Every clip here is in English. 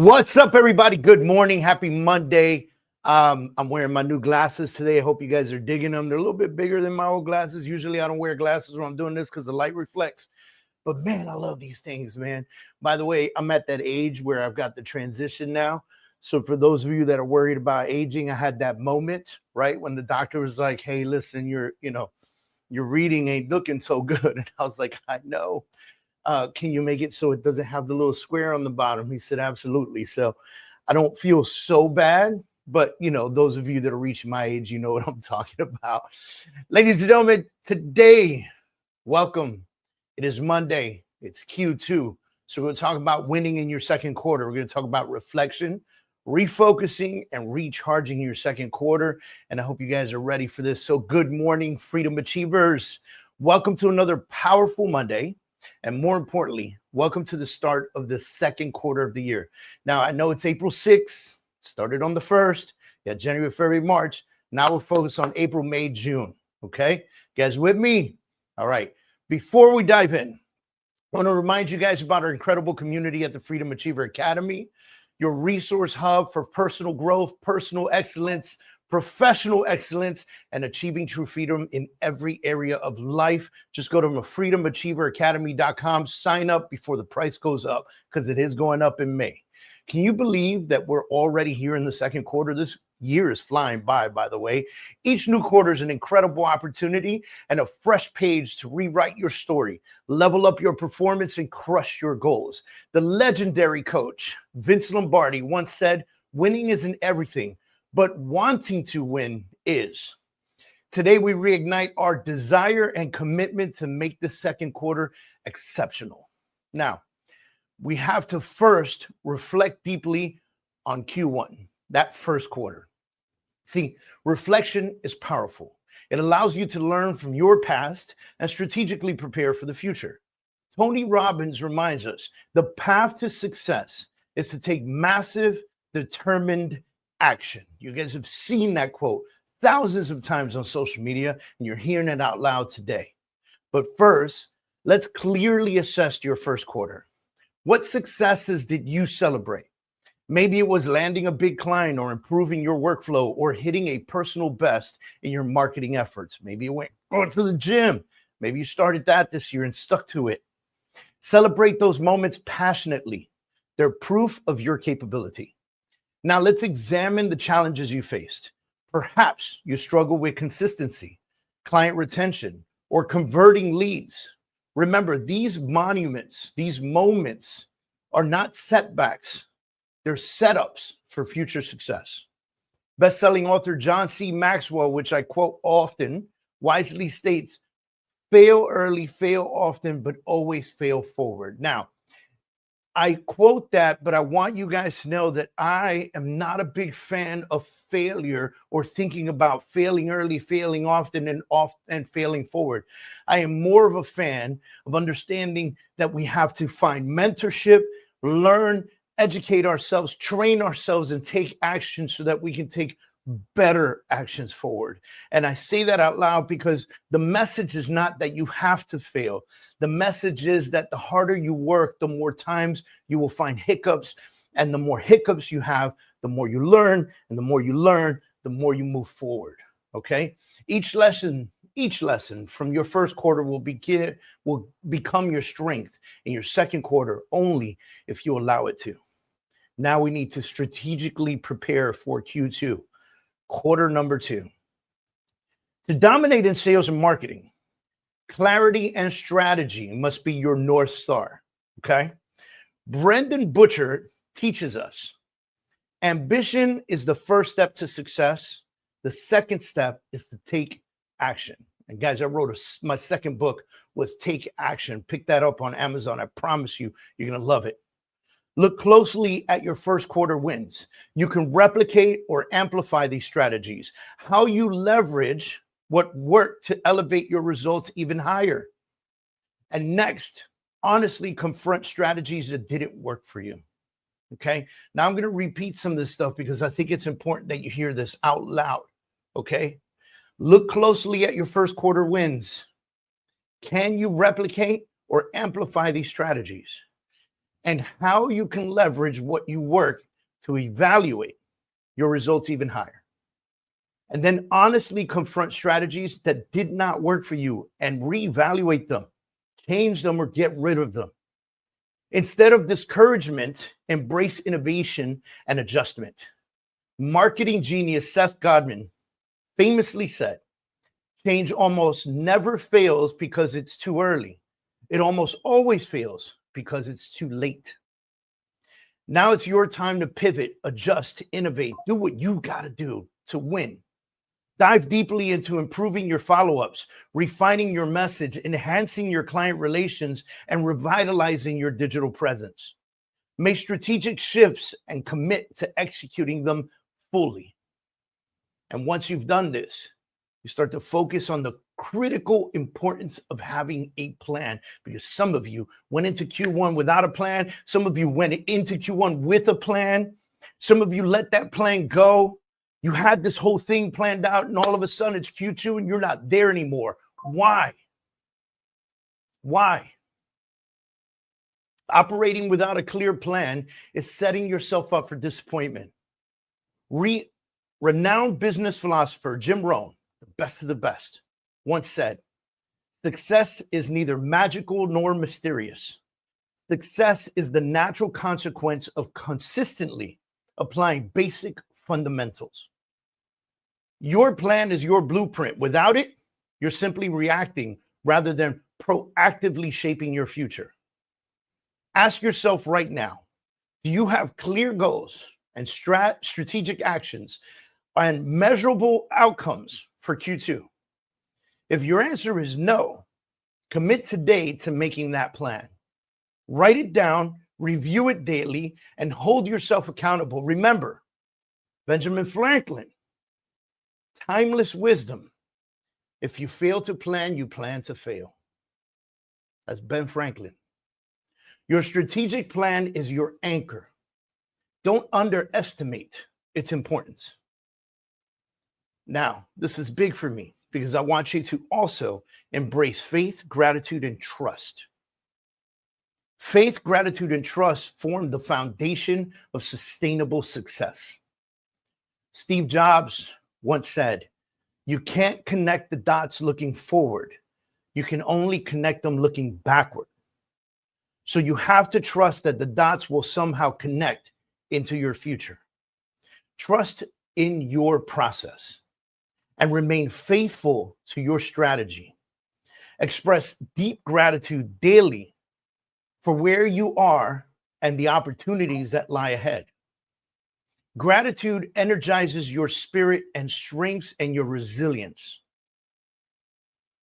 What's up, everybody? Good morning. Happy Monday. I'm wearing my new glasses today. I hope you guys are digging them. They're a little bit bigger than my old glasses. Usually I don't wear glasses when I'm doing this because the light reflects. But man, I love these things, man. By the way, I'm at that age where I've got the transition now. So for those of you that are worried about aging, I had that moment, right? When the doctor was like, hey, listen, your reading ain't looking so good. And I was like, I know. Can you make it so it doesn't have the little square on the bottom? He said, absolutely. So I don't feel so bad, but those of you that are reaching my age, you know what I'm talking about. Ladies and gentlemen, today, welcome. It is Monday. It's Q2. So we're going to talk about winning in your second quarter. We're going to talk about reflection, refocusing, and recharging your second quarter. And I hope you guys are ready for this. So good morning, Freedom Achievers. Welcome to another powerful Monday. And more importantly, welcome to the start of the second quarter of the year. Now, I know it's April 6th, started on the 1st, January, February, March. Now we're focused on April, May, June. Okay, you guys with me? All right. Before we dive in, I want to remind you guys about our incredible community at the Freedom Achiever Academy, your resource hub for personal growth, personal excellence, professional excellence, and achieving true freedom in every area of life. Just go to freedomachieveracademy.com, sign up before the price goes up, because it is going up in May. Can you believe that we're already here in the second quarter? This year is flying by the way. Each new quarter is an incredible opportunity and a fresh page to rewrite your story, level up your performance, and crush your goals. The legendary coach, Vince Lombardi, once said, winning isn't everything, but wanting to win is. Today, we reignite our desire and commitment to make the second quarter exceptional. Now, we have to first reflect deeply on Q1, that first quarter. See, reflection is powerful. It allows you to learn from your past and strategically prepare for the future. Tony Robbins reminds us the path to success is to take massive, determined action. You guys have seen that quote thousands of times on social media, and you're hearing it out loud today. But first, let's clearly assess your first quarter. What successes did you celebrate? Maybe it was landing a big client, or improving your workflow, or hitting a personal best in your marketing efforts. Maybe it went going to the gym. Maybe you started that this year and stuck to it. Celebrate those moments passionately. They're proof of your capability. Now let's examine the challenges you faced. Perhaps you struggle with consistency, client retention, or converting leads. Remember, these monuments, these moments are not setbacks. They're setups for future success. Best-selling author John C. Maxwell, which I quote often, wisely states, fail early, fail often, but always fail forward. Now, I quote that, but I want you guys to know that I am not a big fan of failure, or thinking about failing early, failing often, and failing forward. I am more of a fan of understanding that we have to find mentorship, learn, educate ourselves, train ourselves, and take action so that we can take better actions forward. And I say that out loud because the message is not that you have to fail. The message is that the harder you work, the more times you will find hiccups. And the more hiccups you have, the more you learn. And the more you learn, the more you move forward. Okay? Each lesson from your first quarter will become your strength in your second quarter, only if you allow it to. Now we need to strategically prepare for Q2. Quarter number 2. To dominate in sales and marketing, clarity and strategy must be your North Star, okay? Brendan Butcher teaches us, ambition is the first step to success. The second step is to take action. And guys, I wrote my second book was Take Action. Pick that up on Amazon. I promise you, you're going to love it. Look closely at your first quarter wins. You can replicate or amplify these strategies. How you leverage what worked to elevate your results even higher. And next, honestly confront strategies that didn't work for you. Okay? Now I'm going to repeat some of this stuff because I think it's important that you hear this out loud. Okay? Look closely at your first quarter wins. Can you replicate or amplify these strategies? and how you can leverage what you work to evaluate your results even higher. And then honestly confront strategies that did not work for you and reevaluate them, change them, or get rid of them. Instead of discouragement, embrace innovation and adjustment. Marketing genius Seth Godin famously said, change almost never fails because it's too early. It almost always fails because it's too late. Now it's your time to pivot, adjust, innovate, do what you got to do to win. Dive deeply into improving your follow-ups, refining your message, enhancing your client relations, and revitalizing your digital presence. Make strategic shifts and commit to executing them fully. And once you've done this, you start to focus on the critical importance of having a plan, because some of you went into Q1 without a plan. Some of you went into Q1 with a plan. Some of you let that plan go. You had this whole thing planned out, and all of a sudden it's Q2 and you're not there anymore. Why? Why? Operating without a clear plan is setting yourself up for disappointment. Renowned business philosopher Jim Rohn, the best of the best, once said, success is neither magical nor mysterious. Success is the natural consequence of consistently applying basic fundamentals. Your plan is your blueprint. Without it, you're simply reacting rather than proactively shaping your future. Ask yourself right now, do you have clear goals and strategic actions and measurable outcomes for Q2? If your answer is no, commit today to making that plan. Write it down, review it daily, and hold yourself accountable. Remember, Benjamin Franklin, timeless wisdom. If you fail to plan, you plan to fail. That's Ben Franklin. Your strategic plan is your anchor. Don't underestimate its importance. Now, this is big for me because I want you to also embrace faith, gratitude, and trust. Faith, gratitude, and trust form the foundation of sustainable success. Steve Jobs once said, you can't connect the dots looking forward. You can only connect them looking backward. So you have to trust that the dots will somehow connect into your future. Trust in your process and remain faithful to your strategy. Express deep gratitude daily for where you are and the opportunities that lie ahead. Gratitude energizes your spirit and strengths and your resilience.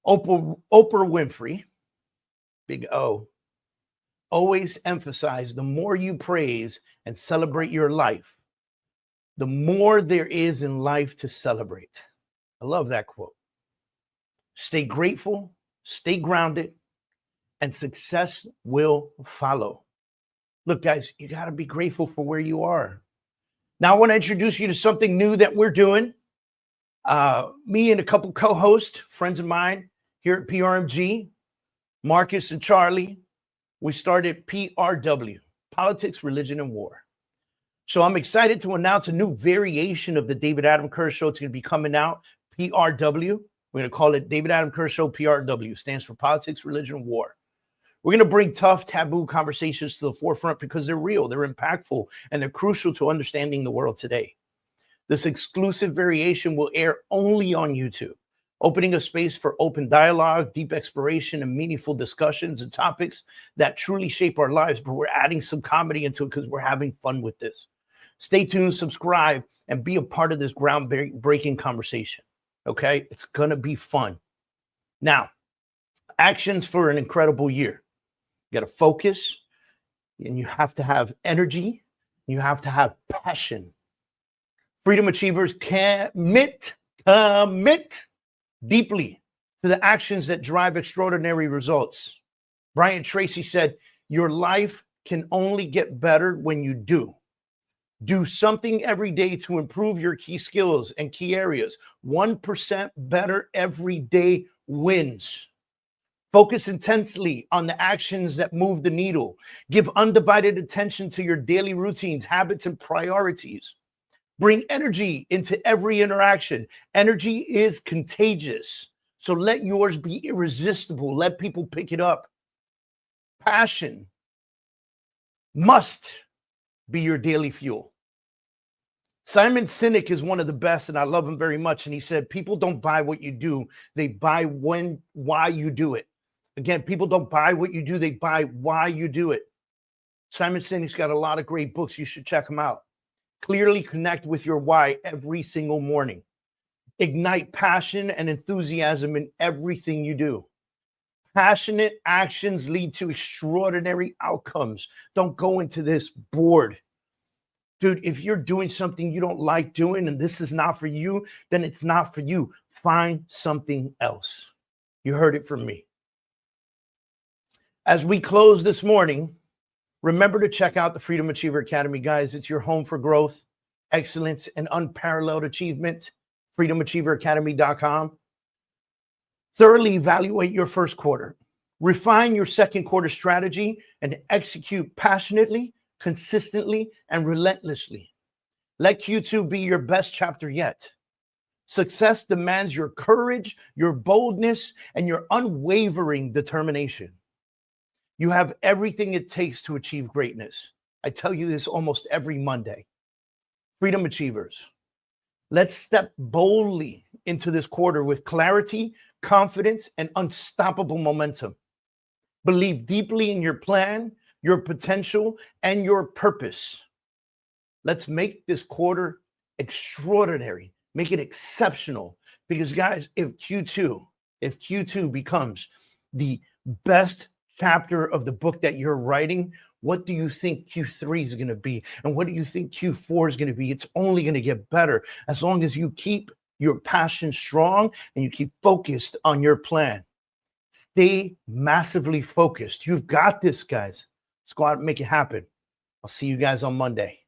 Oprah Winfrey, big O, always emphasized the more you praise and celebrate your life, the more there is in life to celebrate. I love that quote. Stay grateful, stay grounded, and success will follow. Look, guys, you got to be grateful for where you are. Now, I want to introduce you to something new that we're doing. Me and a couple co-hosts, friends of mine here at PRMG, Marcus and Charlie, we started PRW, Politics, Religion, and War. So I'm excited to announce a new variation of the David Adam Kurz Show. It's going to be coming out, PRW. We're going to call it David Adam Kurz Show, PRW. Stands for Politics, Religion, and War. We're going to bring tough, taboo conversations to the forefront because they're real, they're impactful, and they're crucial to understanding the world today. This exclusive variation will air only on YouTube, opening a space for open dialogue, deep exploration, and meaningful discussions and topics that truly shape our lives, but we're adding some comedy into it because we're having fun with this. Stay tuned, subscribe, and be a part of this groundbreaking conversation, okay? It's going to be fun. Now, actions for an incredible year. You got to focus, and you have to have energy. You have to have passion. Freedom achievers commit deeply to the actions that drive extraordinary results. Brian Tracy said, your life can only get better when you do. Do something every day to improve your key skills and key areas. 1% better every day wins. Focus intensely on the actions that move the needle. Give undivided attention to your daily routines, habits, and priorities. Bring energy into every interaction. Energy is contagious. So let yours be irresistible. Let people pick it up. Passion must be your daily fuel. Simon Sinek is one of the best, and I love him very much. And he said, people don't buy what you do. They buy why you do it. Again, people don't buy what you do. They buy why you do it. Simon Sinek's got a lot of great books. You should check them out. Clearly connect with your why every single morning. Ignite passion and enthusiasm in everything you do. Passionate actions lead to extraordinary outcomes. Don't go into this bored. Dude, if you're doing something you don't like doing and this is not for you, then it's not for you. Find something else. You heard it from me. As we close this morning, remember to check out the Freedom Achiever Academy, guys. It's your home for growth, excellence, and unparalleled achievement. freedomachieveracademy.com. Thoroughly evaluate your first quarter. Refine your second quarter strategy and execute passionately, consistently, and relentlessly. Let Q2 be your best chapter yet. Success demands your courage, your boldness, and your unwavering determination. You have everything it takes to achieve greatness. I tell you this almost every Monday. Freedom Achievers, let's step boldly into this quarter with clarity, confidence, and unstoppable momentum. Believe deeply in your plan, your potential, and your purpose. Let's make this quarter extraordinary. Make it exceptional. Because guys, if Q2 becomes the best chapter of the book that you're writing, what do you think Q3 is going to be? And what do you think Q4 is going to be? It's only going to get better as long as you keep your passion strong and you keep focused on your plan. Stay massively focused. You've got this, guys. Let's go out and make it happen. I'll see you guys on Monday.